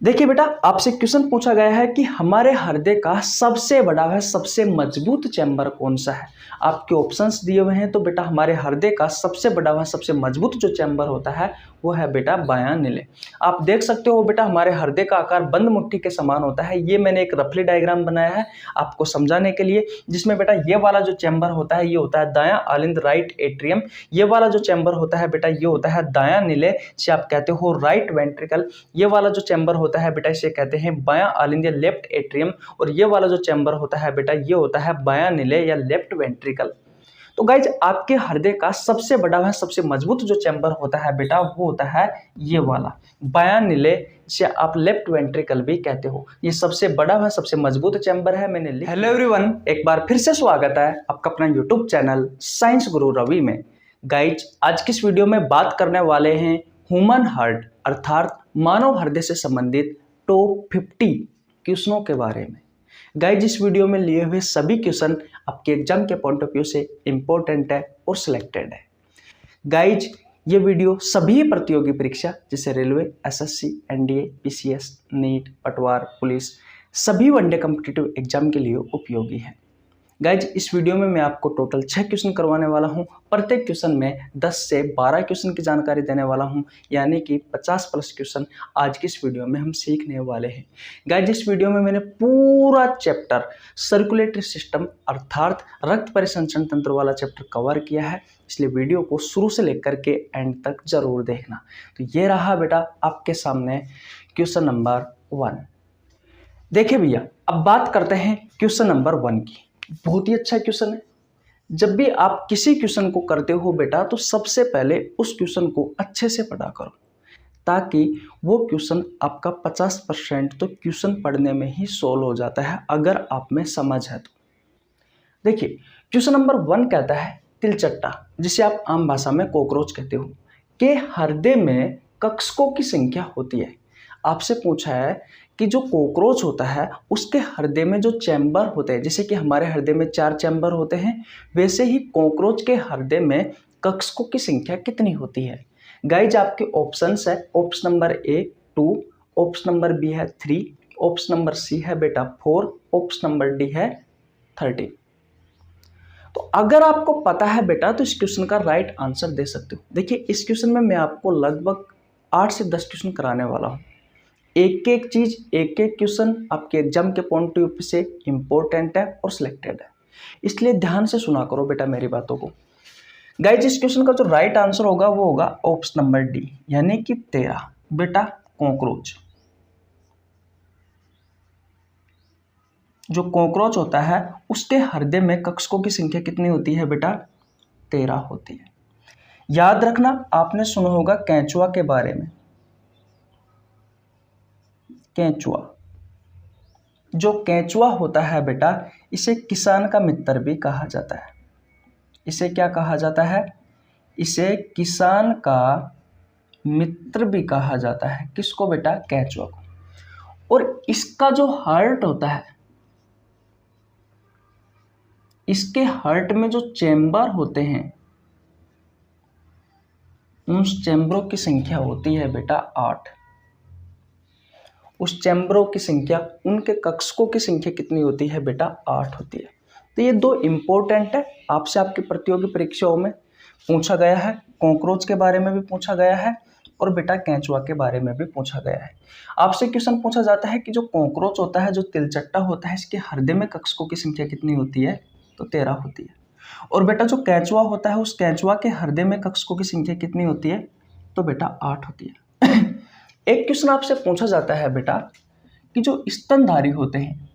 देखिए बेटा, आपसे क्वेश्चन पूछा गया है कि हमारे हृदय का सबसे बड़ा व सबसे मजबूत चैम्बर कौन सा है। आपके ऑप्शंस दिए हुए हैं, तो बेटा हमारे हृदय का सबसे बड़ा व सबसे मजबूत जो चैम्बर होता है वो है बेटा बायां निले। आप देख सकते हो बेटा, हमारे हृदय का आकार बंद मुट्ठी के समान होता है। ये मैंने एक रफली डायग्राम बनाया है आपको समझाने के लिए, जिसमें बेटा ये वाला जो चैम्बर होता है ये होता है दायां आलिंद राइट एट्रियम। ये वाला जो चैम्बर होता है बेटा ये होता है दायां निले, जिसे आप कहते हो राइट वेंट्रिकल। ये वाला जो चैम्बर होता है बेटा इसे कहते हैं बायां आलिंद या लेफ्ट एट्रियम। और ये वाला जो चैम्बर होता है बेटा ये होता है बायां निले या लेफ्ट वेंट्रिकल। तो गाइज, आपके हृदय का सबसे बड़ा व सबसे मजबूत जो चैम्बर होता है बेटा वो होता है ये वाला बायां निले, जिसे आप लेफ्ट वेंट्रिकल भी कहते हो। ये सबसे बड़ा व सबसे मजबूत चैम्बर है। मैंने हेलो एवरीवन, एक बार फिर से स्वागत है आपका अपना यूट्यूब चैनल साइंस गुरु रवि में। गाइज, आज की इस वीडियो में बात करने वाले हैं ह्यूमन हार्ट अर्थात मानव हृदय से संबंधित टॉप 50 क्वेश्चनों के बारे में। गाइज, इस वीडियो में लिए हुए सभी क्वेश्चन आपके एग्जाम के पॉइंट ऑफ व्यू से इंपॉर्टेंट है और सिलेक्टेड है। गाइज, ये वीडियो सभी प्रतियोगी परीक्षा जैसे railway, SSC, NDA, PCS, NEET, पटवार, पुलिस, सभी वनडे कॉम्पिटिटिव एग्जाम के लिए उपयोगी है। गाइज, इस वीडियो में मैं आपको टोटल 6 क्वेश्चन करवाने वाला हूं। प्रत्येक क्वेश्चन में 10 से 12 क्वेश्चन की जानकारी देने वाला हूं, यानी कि 50 प्लस क्वेश्चन आज की इस वीडियो में हम सीखने वाले हैं। गाइज, इस वीडियो में मैंने पूरा चैप्टर सर्कुलेटरी सिस्टम अर्थात रक्त परिसंचरण तंत्र वाला चैप्टर कवर किया है, इसलिए वीडियो को शुरू से लेकर के एंड तक जरूर देखना। तो ये रहा बेटा आपके सामने क्वेश्चन नंबर 1। देखिए भैया, अब बात करते हैं क्वेश्चन नंबर 1 की। बहुत ही अच्छा क्वेश्चन है। जब भी आप किसी क्वेश्चन को करते हो बेटा, तो सबसे पहले उस क्वेश्चन को अच्छे से पढ़ा करो, ताकि वो क्वेश्चन आपका 50% तो क्वेश्चन पढ़ने में ही सोल्व हो जाता है अगर आप में समझ है तो। देखिए, क्वेश्चन नंबर 1 कहता है तिलचट्टा, जिसे आप आम भाषा में कॉकरोच कहते हो, के हृदय में कक्षकों की संख्या होती है। आपसे पूछा है कि जो कॉकरोच होता है उसके हृदय में जो चैम्बर होते हैं, जैसे कि हमारे हृदय में 4 चैम्बर होते हैं, वैसे ही कॉकरोच के हृदय में कक्षकों की संख्या कितनी होती है। गाइज, आपके ऑप्शंस है, option number A 2, option number B है 3, ऑप्शन नंबर सी है बेटा 4, ऑप्शन नंबर डी है 13। तो अगर आपको पता है बेटा तो इस क्वेश्चन का राइट आंसर दे सकते हो। देखिए, इस क्वेश्चन में मैं आपको लगभग 8 से 10 क्वेश्चन कराने वाला हूँ। एक एक चीज, एक एक क्वेश्चन आपके एग्जाम के पॉइंट ऑफ व्यू से इंपॉर्टेंट है और सिलेक्टेड है, इसलिए ध्यान से सुना करो बेटा मेरी बातों को। गाइज, इस क्वेश्चन का जो राइट आंसर होगा वो होगा ऑप्शन नंबर डी, यानी कि 13 बेटा कॉकरोच। जो कॉकरोच होता है उसके हृदय में कक्षकों की संख्या कितनी होती है बेटा? 13 होती है। याद रखना, आपने सुना होगा केंचुआ के बारे में। केंचुआ, जो केंचुआ होता है बेटा, इसे किसान का मित्र भी कहा जाता है। इसे क्या कहा जाता है? इसे किसान का मित्र भी कहा जाता है। किसको बेटा? केंचुआ को। और इसका जो हार्ट होता है, इसके हार्ट में जो चैम्बर होते हैं, उन चैम्बरों की संख्या होती है बेटा 8। उस चैम्बरों की संख्या, उनके कक्षकों की संख्या कितनी होती है बेटा? 8 होती है। तो ये दो इंपॉर्टेंट है, आपसे आपकी प्रतियोगी परीक्षाओं में पूछा गया है। कॉकरोच के बारे में भी पूछा गया है और बेटा केंचुआ के बारे में भी पूछा गया है। आपसे क्वेश्चन पूछा जाता है कि जो कॉकरोच होता है, जो तिलचट्टा होता है, इसके हृदय में कक्षकों की संख्या कितनी होती है? तो 13 होती है। और बेटा जो केंचुआ होता है, उस केंचुआ के हृदय में कक्षकों की संख्या कितनी होती है? तो बेटा 8 होती है। एक क्वेश्चन आपसे पूछा जाता है बेटा कि जो स्तनधारी होते हैं,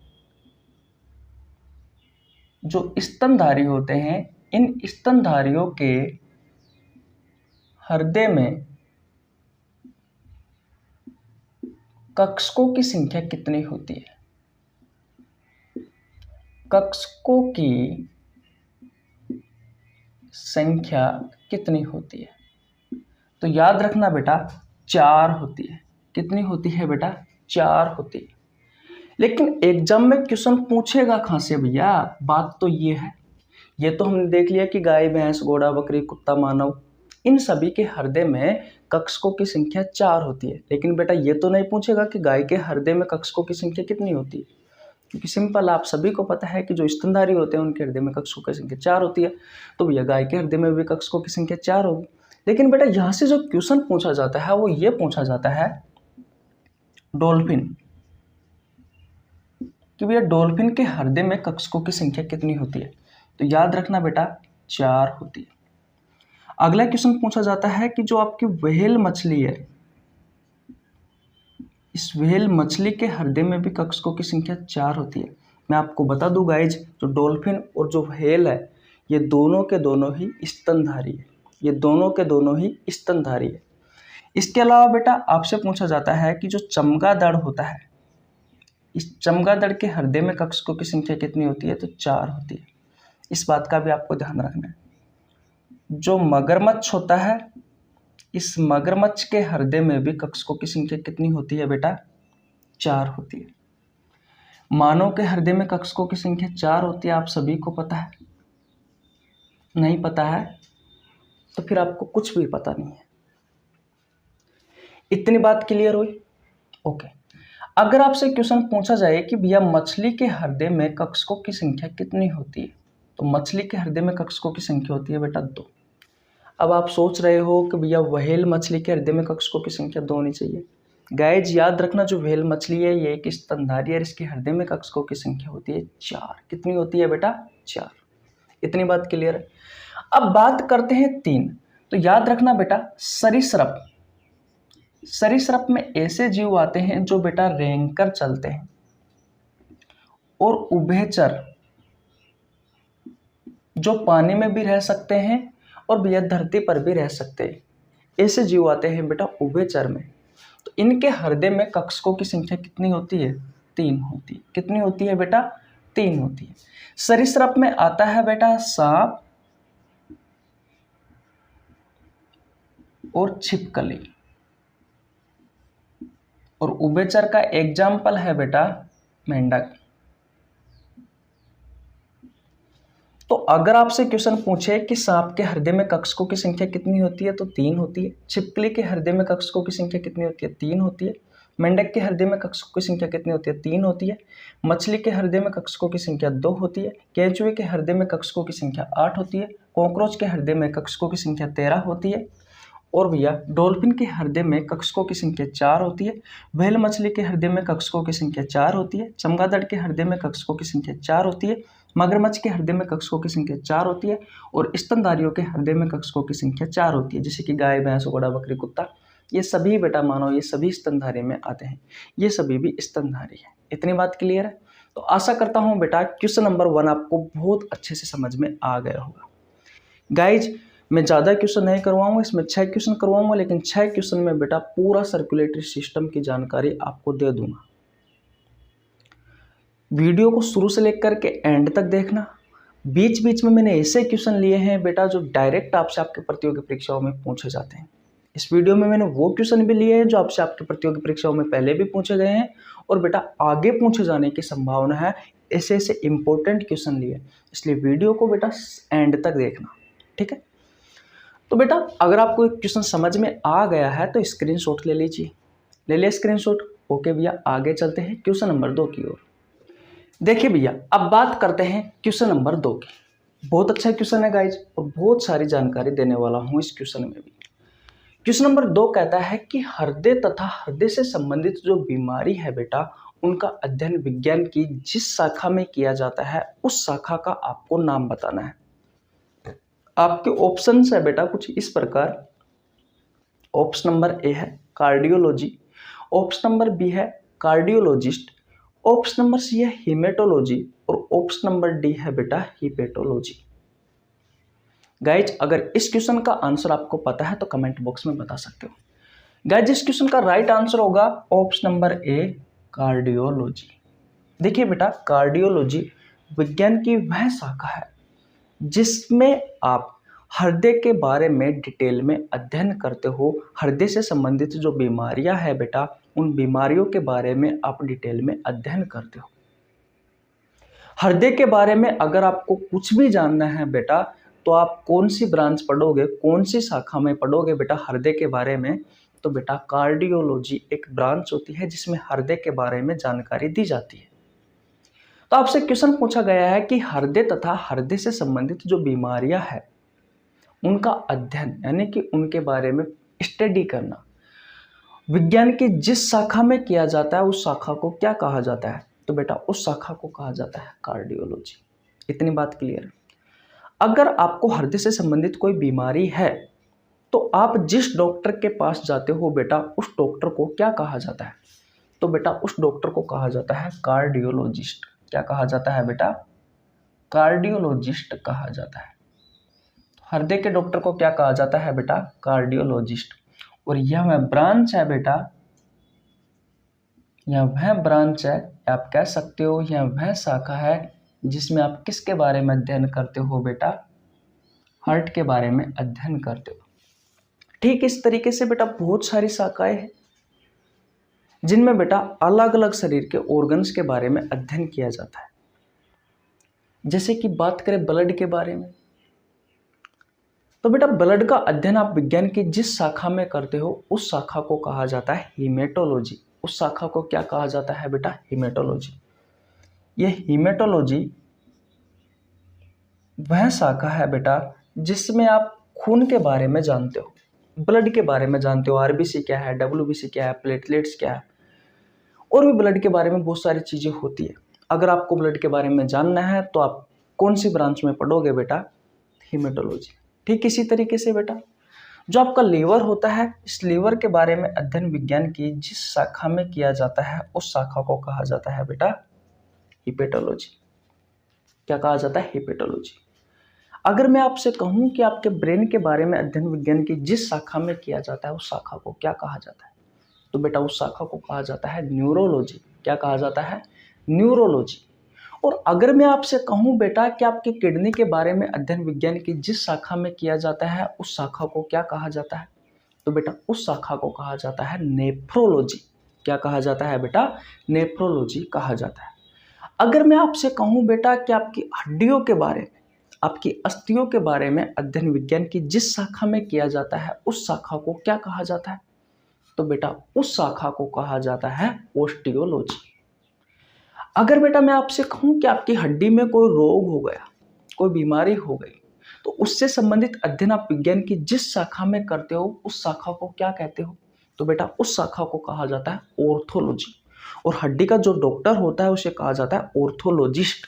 जो स्तनधारी होते हैं, इन स्तनधारियों के हृदय में कक्षकों की संख्या कितनी होती है? कक्षकों की संख्या कितनी होती है? तो याद रखना बेटा 4 होती है। कितनी होती है बेटा? 4 होती है। लेकिन एग्जाम में क्वेश्चन पूछेगा कहाँ से भैया? बात तो ये है, ये तो हमने देख लिया कि गाय, भैंस, घोड़ा, बकरी, कुत्ता, मानव, इन सभी के हृदय में कक्षकों की संख्या 4 होती है। लेकिन बेटा ये तो नहीं पूछेगा कि गाय के हृदय में कक्षकों की संख्या कितनी होती है, क्योंकि सिंपल आप सभी को पता है कि जो स्तनधारी होते हैं उनके हृदय में कक्षकों की संख्या 4 होती है। तो भैया गाय के हृदय में भी कक्षकों की संख्या 4 होगी। लेकिन बेटा यहाँ से जो क्वेश्चन पूछा जाता है वो ये पूछा जाता है डॉल्फिन, कि भैया डॉल्फिन के हृदय में कक्षकों की संख्या कितनी होती है। तो याद रखना बेटा 4 होती है। अगला क्वेश्चन पूछा जाता है कि जो आपकी व्हेल मछली है, इस व्हेल मछली के हृदय में भी कक्षकों की संख्या 4 होती है। मैं आपको बता दूं गाइज, जो डॉल्फिन और जो व्हेल है ये दोनों के दोनों ही स्तनधारी है, ये दोनों के दोनों ही स्तनधारी है। इसके अलावा बेटा आपसे पूछा जाता है कि जो चमगादड़ होता है, इस चमगादड़ के हृदय में कक्षकों की संख्या कितनी होती है। तो 4 होती है। इस बात का भी आपको ध्यान रखना है। जो मगरमच्छ होता है, इस मगरमच्छ के हृदय में भी कक्षकों की संख्या कितनी होती है बेटा। 4 होती है। मानव के हृदय में कक्षकों की संख्या 4 होती है, आप सभी को पता है। नहीं पता है तो फिर आपको कुछ भी पता नहीं है। इतनी बात क्लियर हुई। ओके, अगर आपसे क्वेश्चन पूछा जाए कि भैया मछली के हृदय में कक्षकों की संख्या कितनी होती है, तो मछली के हृदय में कक्षकों की संख्या होती है बेटा 2। अब आप सोच रहे हो कि भैया व्हेल मछली के हृदय में कक्षकों की संख्या 2 होनी चाहिए। गाइज याद रखना, जो व्हेल मछली है ये एक स्तनधारी है, इसके हृदय में कक्षकों की संख्या होती है 4। कितनी होती है बेटा। 4। इतनी बात क्लियर है। अब बात करते हैं 3। तो याद रखना बेटा, सरीसृप, सरीसृप में ऐसे जीव आते हैं जो बेटा रेंगकर चलते हैं, और उभयचर जो पानी में भी रह सकते हैं और भैया धरती पर भी रह सकते हैं। ऐसे जीव आते हैं बेटा उभयचर में। तो इनके हृदय में कक्षकों की संख्या कितनी होती है। 3 होती है। कितनी होती है बेटा। 3 होती है। सरीसृप में आता है बेटा सांप और छिपकली, और उभयचर का एग्जाम्पल है बेटा मेंढक। तो अगर आपसे क्वेश्चन पूछे कि सांप के हृदय में कक्षकों की संख्या कितनी होती है, तो 3 होती है। छिपकली के हृदय में कक्षकों की संख्या कितनी होती है। 3 होती है। मेंढक के हृदय में कक्षकों की संख्या कितनी होती है। 3 होती है। मछली के हृदय में कक्षकों की संख्या 2 होती है। केंचुए के हृदय में कक्षकों की संख्या 8 होती है। कॉकरोच के हृदय में कक्षकों की संख्या 13 होती है। और भैया डॉल्फिन के हृदय में कक्षकों की संख्या 4 होती है। व्हेल मछली के हृदय में कक्षकों की संख्या 4 होती है। चमगादड़ के हृदय में कक्षकों की संख्या 4 होती है। मगरमच्छ के हृदय में कक्षकों की संख्या 4 होती है। और स्तनधारियों के हृदय में कक्षकों की संख्या 4 होती है, जैसे कि गाय, भैंस, घोड़ा, बकरी, कुत्ता, ये सभी बेटा मानो ये सभी स्तनधारी में आते हैं। ये सभी भी स्तनधारी है। इतनी बात क्लियर है। तो आशा करता हूँ बेटा क्वेश्चन नंबर 1 आपको बहुत अच्छे से समझ में आ गया होगा। गाइज मैं ज़्यादा क्वेश्चन नहीं करवाऊंगा, इसमें 6 क्वेश्चन करवाऊंगा, लेकिन 6 क्वेश्चन में बेटा पूरा सर्कुलेटरी सिस्टम की जानकारी आपको दे दूंगा। वीडियो को शुरू से लेकर के एंड तक देखना। बीच बीच में मैंने ऐसे क्वेश्चन लिए हैं बेटा जो डायरेक्ट आपसे आपके प्रतियोगी परीक्षाओं में पूछे जाते हैं। इस वीडियो में मैंने वो क्वेश्चन भी लिए हैं जो आपसे आपके प्रतियोगी परीक्षाओं में पहले भी पूछे गए हैं, और बेटा आगे पूछे जाने की संभावना है। ऐसे ऐसे इंपॉर्टेंट क्वेश्चन लिए, इसलिए वीडियो को बेटा एंड तक देखना, ठीक है। तो बेटा अगर आपको एक क्वेश्चन समझ में आ गया है तो स्क्रीनशॉट ले लीजिए। ले लिया स्क्रीनशॉट। ओके भैया आगे चलते हैं क्वेश्चन नंबर 2 की ओर। देखिए भैया अब बात करते हैं क्वेश्चन नंबर 2 की। बहुत अच्छा क्वेश्चन है गाइज, और बहुत सारी जानकारी देने वाला हूँ इस क्वेश्चन में भी। क्वेश्चन नंबर 2 कहता है कि हृदय तथा हृदय से संबंधित जो बीमारी है बेटा, उनका अध्ययन विज्ञान की जिस शाखा में किया जाता है उस शाखा का आपको नाम बताना है। आपके ऑप्शंस है बेटा कुछ इस प्रकार। ऑप्शन नंबर ए है कार्डियोलॉजी, ऑप्शन नंबर बी है कार्डियोलॉजिस्ट, ऑप्शन नंबर सी है हीमेटोलॉजी, और ऑप्शन नंबर डी है बेटा हिपेटोलॉजी। गाइज अगर इस क्वेश्चन का आंसर आपको पता है तो कमेंट बॉक्स में बता सकते हो। गाइज इस क्वेश्चन का राइट आंसर होगा ऑप्शन नंबर ए कार्डियोलॉजी। देखिए बेटा कार्डियोलॉजी विज्ञान की वह शाखा है जिसमें आप हृदय के बारे में डिटेल में अध्ययन करते हो। हृदय से संबंधित जो बीमारियां हैं बेटा, उन बीमारियों के बारे में आप डिटेल में अध्ययन करते हो। हृदय के बारे में अगर आपको कुछ भी जानना है बेटा, तो तो आप कौन सी ब्रांच पढ़ोगे, कौन सी शाखा में पढ़ोगे बेटा हृदय के बारे में? तो बेटा कार्डियोलॉजी एक ब्रांच होती है जिसमें हृदय के बारे में जानकारी दी जाती है। तो आपसे क्वेश्चन पूछा गया है कि हृदय तथा हृदय से संबंधित जो बीमारियां हैं उनका अध्ययन यानी कि उनके बारे में स्टडी करना विज्ञान की जिस शाखा में किया जाता है उस शाखा को क्या कहा जाता है? तो बेटा उस शाखा को कहा जाता है कार्डियोलॉजी। इतनी बात क्लियर है। अगर आपको हृदय से संबंधित कोई बीमारी है तो आप जिस डॉक्टर के पास जाते हो बेटा उस डॉक्टर को क्या कहा जाता है? तो बेटा उस डॉक्टर को कहा जाता है कार्डियोलॉजिस्ट। क्या कहा जाता है बेटा? कार्डियोलॉजिस्ट कहा जाता है। हृदय के डॉक्टर को क्या कहा जाता है बेटा? कार्डियोलॉजिस्ट। और यह वह ब्रांच है बेटा, यह वह ब्रांच है, आप कह सकते हो यह वह शाखा है जिसमें आप किसके बारे में अध्ययन करते हो बेटा? हार्ट के बारे में अध्ययन करते हो। ठीक इस तरीके से बेटा बहुत सारी शाखाएं हैं जिनमें बेटा अलग अलग शरीर के ऑर्गन्स के बारे में अध्ययन किया जाता है। जैसे कि बात करें ब्लड के बारे में, तो बेटा ब्लड का अध्ययन आप विज्ञान की जिस शाखा में करते हो उस शाखा को कहा जाता है हीमेटोलॉजी। उस शाखा को क्या कहा जाता है बेटा? हीमेटोलॉजी। यह हीमेटोलॉजी वह शाखा है बेटा जिसमें आप खून के बारे में जानते हो, ब्लड के बारे में जानते हो, आरबीसी क्या है, डब्ल्यूबीसी क्या है, प्लेटलेट्स क्या है, और भी ब्लड के बारे में बहुत सारी चीज़ें होती है। अगर आपको ब्लड के बारे में जानना है तो आप कौन सी ब्रांच में पढ़ोगे बेटा? हीमेटोलॉजी। ठीक इसी तरीके से बेटा जो आपका लीवर होता है, इस लीवर के बारे में अध्ययन विज्ञान की जिस शाखा में किया जाता है उस शाखा को कहा जाता है बेटा हिपेटोलॉजी। क्या कहा जाता है? हिपेटोलॉजी। अगर मैं आपसे कहूं कि आपके ब्रेन के बारे में अध्ययन विज्ञान की जिस शाखा में किया जाता है उस शाखा को क्या कहा जाता है? तो बेटा उस शाखा को कहा जाता है न्यूरोलॉजी। क्या कहा जाता है? न्यूरोलॉजी। और अगर मैं आपसे कहूं बेटा कि आपकी किडनी के बारे में अध्ययन विज्ञान की जिस शाखा में किया जाता है उस शाखा को क्या कहा जाता है? तो बेटा उस शाखा को कहा जाता है नेफ्रोलॉजी। क्या कहा जाता है बेटा? नेफ्रोलॉजी कहा जाता है। अगर मैं आपसे कहूं बेटा कि आपकी हड्डियों के बारे में, आपकी अस्थियों के बारे में अध्ययन विज्ञान की जिस शाखा में किया जाता है उस शाखा को क्या कहा जाता है? तो बेटा उस शाखा को कहा जाता है ओस्टियोलॉजी। अगर बेटा मैं आपसे कहूं कि आपकी हड्डी में कोई रोग हो गया, कोई बीमारी हो गई, तो उससे संबंधित अध्ययन आप विज्ञान की जिस शाखा में करते हो उस शाखा को क्या कहते हो? तो बेटा उस शाखा को कहा जाता है ऑर्थोलॉजी। और हड्डी का जो डॉक्टर होता है उसे कहा जाता है ऑर्थोलॉजिस्ट।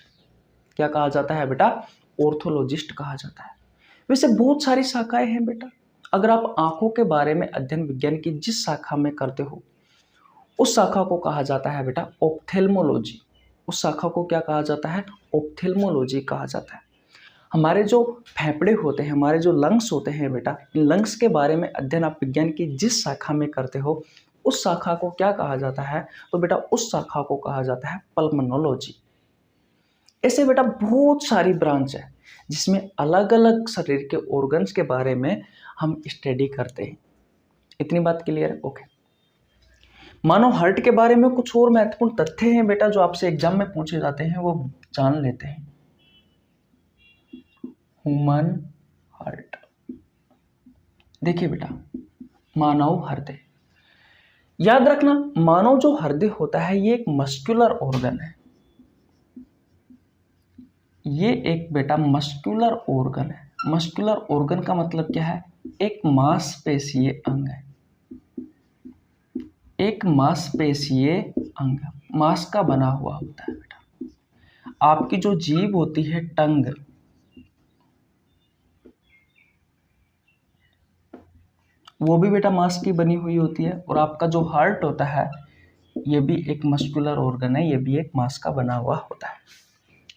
क्या कहा जाता है बेटा? ऑर्थोलॉजिस्ट कहा जाता है। वैसे बहुत सारी शाखाएं हैं बेटा। अगर आप आंखों के बारे में अध्ययन विज्ञान की जिस शाखा में करते हो उस शाखा को कहा जाता है बेटा ऑप्थेल्मोलॉजी। उस शाखा को क्या कहा जाता है? ऑप्थेल्मोलॉजी कहा जाता है। हमारे जो फेफड़े होते हैं, हमारे जो लंग्स होते हैं बेटा, इन लंग्स के बारे में अध्ययन आप विज्ञान की जिस शाखा में करते हो उस शाखा को क्या कहा जाता है? तो बेटा उस शाखा को कहा जाता है पल्मोनोलॉजी। ऐसे बेटा बहुत सारी ब्रांच है जिसमें अलग अलग शरीर के ऑर्गन्स के बारे में हम स्टडी करते हैं। इतनी बात क्लियर है? ओके। मानव हार्ट के बारे में कुछ और महत्वपूर्ण तथ्य हैं बेटा जो आपसे एग्जाम में पूछे जाते हैं, वो जान लेते हैं। ह्यूमन हार्ट, देखिए बेटा मानव हृदय, याद रखना मानव जो हृदय होता है ये एक मस्कुलर ऑर्गन है। ये एक बेटा मस्कुलर ऑर्गन है। मस्कुलर ऑर्गन का मतलब क्या है? एक मांसपेशीय अंग है। एक मांसपेशीय अंग, मांस का बना हुआ होता है बेटा। आपकी जो जीभ होती है टंग, वो भी बेटा मांस की बनी हुई होती है। और आपका जो हार्ट होता है ये भी एक मस्कुलर ऑर्गन है, ये भी एक मांस का बना हुआ होता है।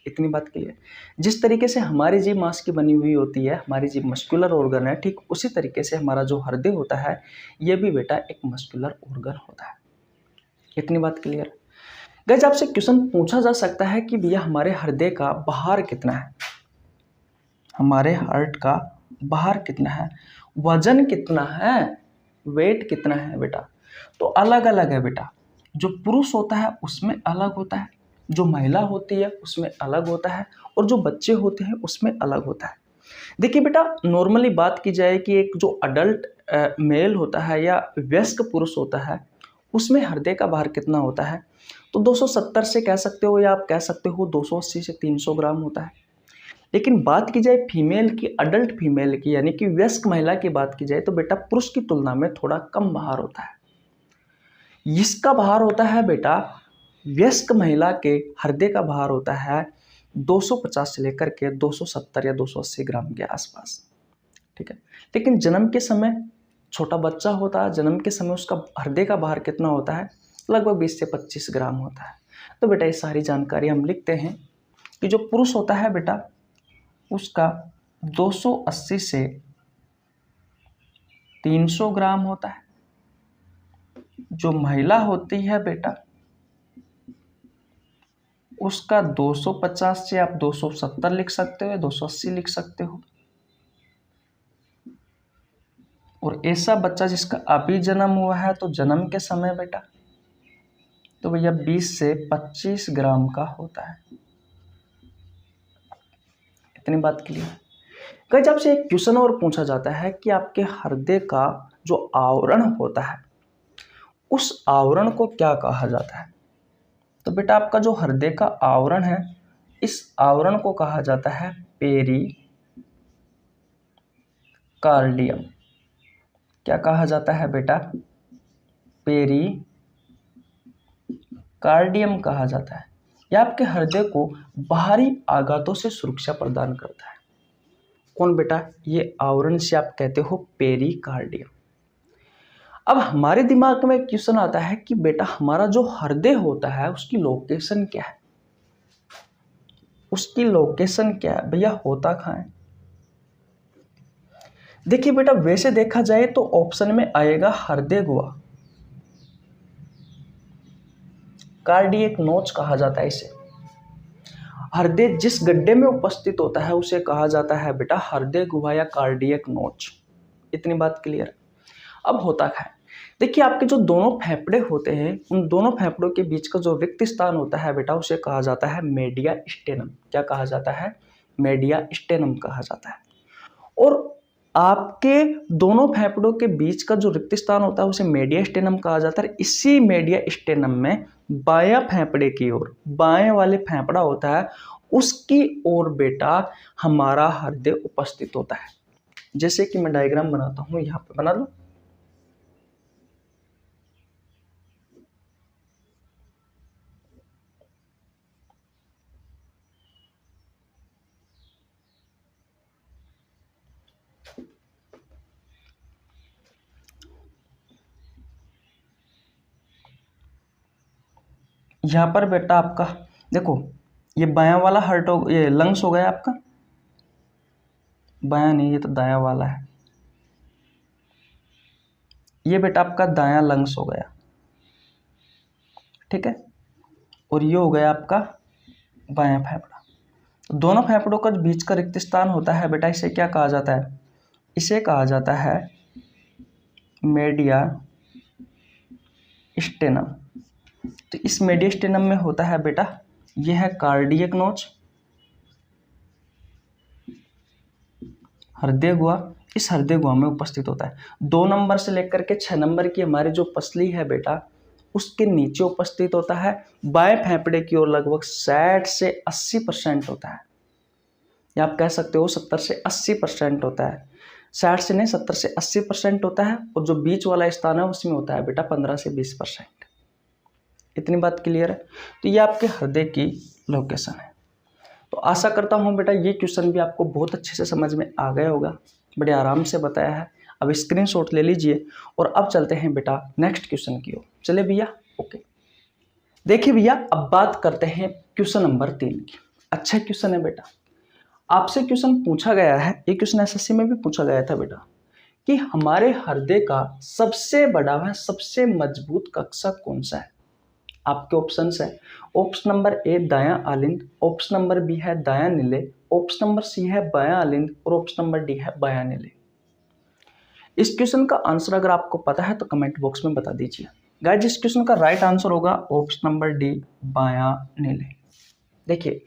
इतनी बात क्लियर? जिस तरीके से हमारी जीभ मांस की बनी हुई होती है, हमारी जीभ मस्कुलर ऑर्गन है, ठीक उसी तरीके से हमारा जो हृदय होता है ये भी बेटा एक मस्कुलर ऑर्गन होता है। इतनी बात क्लियर? गाइस आपसे क्वेश्चन पूछा जा सकता है कि भैया हमारे हृदय का भार कितना है, हमारे हार्ट का भार कितना है, वजन कितना है, वेट कितना है बेटा? तो अलग अलग है बेटा। जो पुरुष होता है उसमें अलग होता है, जो महिला होती है उसमें अलग होता है, और जो बच्चे होते हैं उसमें अलग होता है। देखिए बेटा, नॉर्मली बात की जाए कि एक जो अडल्ट मेल होता है या वयस्क पुरुष होता है, उसमें हृदय का भार कितना होता है? तो 270 से कह सकते हो या आप कह सकते हो 280 से 300 ग्राम होता है। लेकिन बात की जाए फीमेल की, अडल्ट फीमेल की, यानी कि वयस्क महिला की बात की जाए, तो बेटा पुरुष की तुलना में थोड़ा कम भार होता है। इसका भार होता है बेटा, वयस्क महिला के हृदय का भार होता है 250 से लेकर के 270 या 280 ग्राम के आसपास। ठीक है। लेकिन जन्म के समय छोटा बच्चा होता है, जन्म के समय उसका हृदय का भार कितना होता है? लगभग 20 से 25 ग्राम होता है। तो बेटा ये सारी जानकारी हम लिखते हैं कि जो पुरुष होता है बेटा, उसका 280 से 300 ग्राम होता है। जो महिला होती है बेटा, उसका 250 से आप 270 लिख सकते हो, 280 लिख सकते हो। और ऐसा बच्चा जिसका अभी जन्म हुआ है, तो जन्म के समय बेटा तो भैया 20 से 25 ग्राम का होता है। इतनी बात क्लियर। गाइस, आपसे एक क्वेश्चन और पूछा जाता है कि आपके हृदय का जो आवरण होता है, उस आवरण को क्या कहा जाता है? तो बेटा आपका जो हृदय का आवरण है, इस आवरण को कहा जाता है पेरिकार्डियम। क्या कहा जाता है बेटा? पेरिकार्डियम कहा जाता है। यह आपके हृदय को बाहरी आघातों से सुरक्षा प्रदान करता है। कौन बेटा? ये आवरण से आप कहते हो पेरिकार्डियम। अब हमारे दिमाग में क्वेश्चन आता है कि बेटा हमारा जो हृदय होता है, उसकी लोकेशन क्या है? उसकी लोकेशन क्या है भैया? होता कहाँ है? देखिए बेटा, वैसे देखा जाए तो ऑप्शन में आएगा हृदय गुहा। कार्डियक नोच कहा जाता है इसे। हृदय जिस गड्ढे में उपस्थित होता है, उसे कहा जाता है बेटा हृदय गुहा या कार्डियक नोच। इतनी बात क्लियर। अब होता क्या है? देखिए, आपके जो दोनों फेफड़े होते हैं, उन दोनों फेफड़ों के बीच का जो रिक्त स्थान होता है बेटा, उसे कहा जाता है मेडियास्टेनम। क्या कहा जाता है? मेडियास्टेनम कहा जाता है। और आपके दोनों फेफड़ों के बीच का जो रिक्त स्थान होता है, उसे मेडियास्टेनम कहा जाता है। इसी मेडियास्टेनम में बायां फेफड़े की ओर, बाएं वाले फेफड़ा होता है, उसकी ओर बेटा हमारा हृदय उपस्थित होता है। जैसे कि मैं डायग्राम बनाता हूं, यहाँ पे बना लो। यहाँ पर बेटा आपका देखो, ये बायां वाला हार्ट हो, ये लंग्स हो गया आपका। बायां नहीं, ये तो दायां वाला है। ये बेटा आपका दायां लंग्स हो गया, ठीक है। और ये हो गया आपका बायां फेफड़ा। दोनों फेफड़ों का बीच का रिक्त स्थान होता है बेटा, इसे क्या कहा जाता है? इसे कहा जाता है मेडियास्टेनम। तो इस मेडियास्टेनम में होता है बेटा, यह है कार्डियक नोच, हृदय गुहा। इस हृदय गुहा में उपस्थित होता है। 2 नंबर से लेकर के 6 नंबर की हमारी जो पसली है बेटा, उसके नीचे उपस्थित होता है। बाएं फेफड़े की ओर लगभग 60 से 80% होता है, या आप कह सकते हो 70 से 80% होता है। 60 से नहीं, 70 से 80% होता है। और जो बीच वाला स्थान है, उसमें होता है बेटा 15 से 20%। इतनी बात क्लियर है? तो ये आपके हृदय की लोकेशन है। तो आशा करता हूँ बेटा ये क्वेश्चन भी आपको बहुत अच्छे से समझ में आ गया होगा। बड़े आराम से बताया है। अब स्क्रीनशॉट ले लीजिए और अब चलते हैं बेटा नेक्स्ट क्वेश्चन की ओर। चले भैया, ओके। देखिए भैया, अब बात करते हैं क्वेश्चन नंबर 3 की। अच्छा क्वेश्चन है बेटा। आपसे क्वेश्चन पूछा गया है, ये क्वेश्चन एसएससी में भी पूछा गया था बेटा, कि हमारे हृदय का सबसे बड़ा व सबसे मजबूत कक्षा कौन सा है? आपके ऑप्शंस है। ऑप्शन नंबर ए दायां आलिंद, ऑप्शन नंबर बी है दायां नीले, ऑप्शन नंबर सी है बायां आलिंद और ऑप्शन नंबर डी है बायां नीले। इस क्वेश्चन का आंसर अगर आपको पता है तो कमेंट बॉक्स में बता दीजिए। गाइस, इस क्वेश्चन का राइट आंसर होगा ऑप्शन नंबर डी, बायां नीले। देखिए,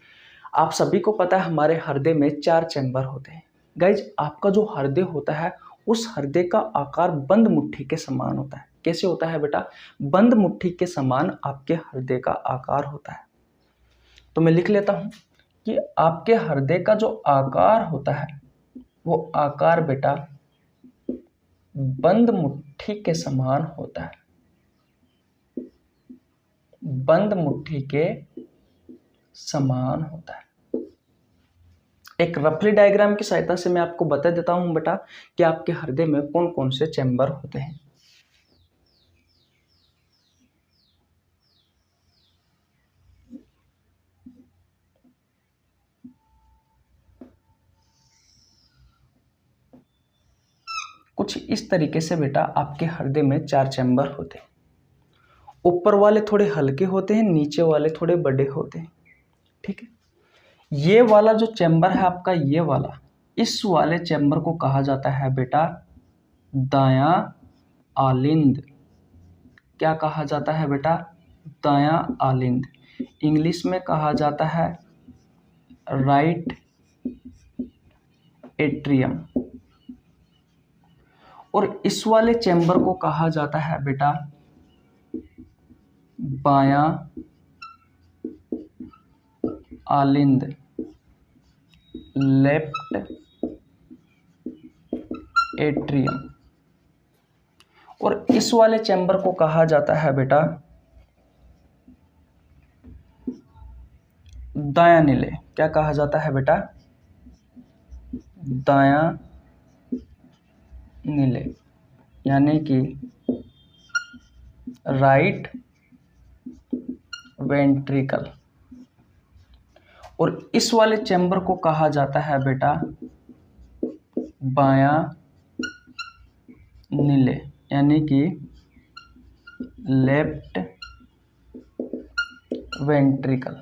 आप सभी को पता है हमारे हृदय में 4 चैम्बर होते हैं। गाइज आपका जो हृदय होता है उस हृदय का आकार बंद मुट्ठी के समान होता है। कैसे होता है बेटा? बंद मुट्ठी के समान आपके हृदय का आकार होता है। तो मैं लिख लेता हूं कि आपके हृदय का जो आकार होता है वो आकार बेटा बंद मुट्ठी के समान होता है। बंद मुट्ठी के समान होता है। एक रफली डायग्राम की सहायता से मैं आपको बता देता हूं बेटा कि आपके हृदय में कौन कौन से चैम्बर होते हैं। कुछ इस तरीके से बेटा आपके हृदय में 4 चैम्बर होते हैं। ऊपर वाले थोड़े हल्के होते हैं, नीचे वाले थोड़े बड़े होते हैं। ठीक है, ये वाला जो चैम्बर है आपका, ये वाला, इस वाले चैम्बर को कहा जाता है बेटा दायां आलिंद। क्या कहा जाता है बेटा? दायां आलिंद। इंग्लिश में कहा जाता है राइट एट्रियम। और इस वाले चैम्बर को कहा जाता है बेटा बायां आलिंद, लेफ्ट एट्रियम। और इस वाले चैम्बर को कहा जाता है बेटा दायां नीले। क्या कहा जाता है बेटा? दायां नीले, यानी कि राइट वेंट्रिकल। और इस वाले चैम्बर को कहा जाता है बेटा बायां नीले, यानी कि लेफ्ट वेंट्रिकल।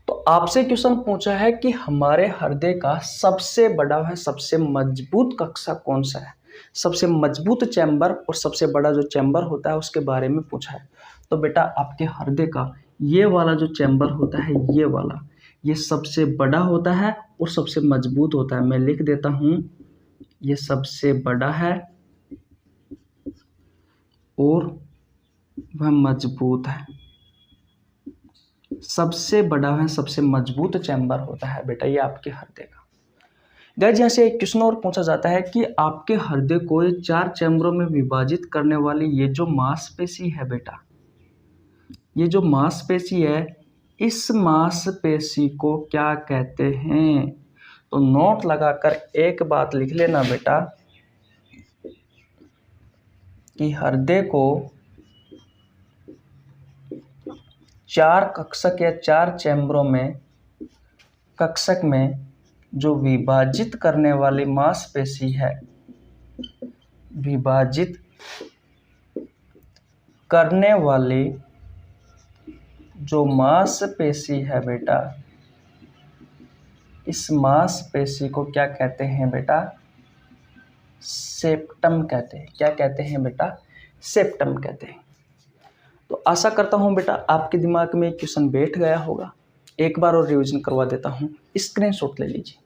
तो आपसे क्वेश्चन पूछा है कि हमारे हृदय का सबसे बड़ा व सबसे मजबूत कक्षा कौन सा है। सबसे मजबूत चैम्बर और सबसे बड़ा जो चैम्बर होता है उसके बारे में पूछा है। तो बेटा आपके हृदय का ये वाला जो चैम्बर होता है, ये वाला, ये सबसे बड़ा होता है और सबसे मजबूत होता है। मैं लिख देता हूं, ये सबसे बड़ा है और वह मजबूत है। सबसे बड़ा है, सबसे मजबूत चैम्बर होता है बेटा ये आपके हृदय का। गाइस यहाँ से एक क्वेश्चन और पूछा जाता है कि आपके हृदय को 4 चैम्बरों में विभाजित करने वाली ये जो मांसपेशी है बेटा, ये जो मांसपेशी है, इस मांसपेशी को क्या कहते हैं? तो नोट लगाकर एक बात लिख लेना बेटा कि हृदय को 4 कक्षक या 4 चैम्बरों में, कक्षक में जो विभाजित करने वाली मांसपेशी है, विभाजित करने वाली जो मांसपेशी है बेटा, इस मांसपेशी को क्या कहते हैं बेटा? सेप्टम कहते हैं। क्या कहते हैं बेटा? सेप्टम कहते हैं। तो आशा करता हूं बेटा आपके दिमाग में एक क्वेश्चन बैठ गया होगा। एक बार और रिवीजन करवा देता हूं, स्क्रीनशॉट ले लीजिए।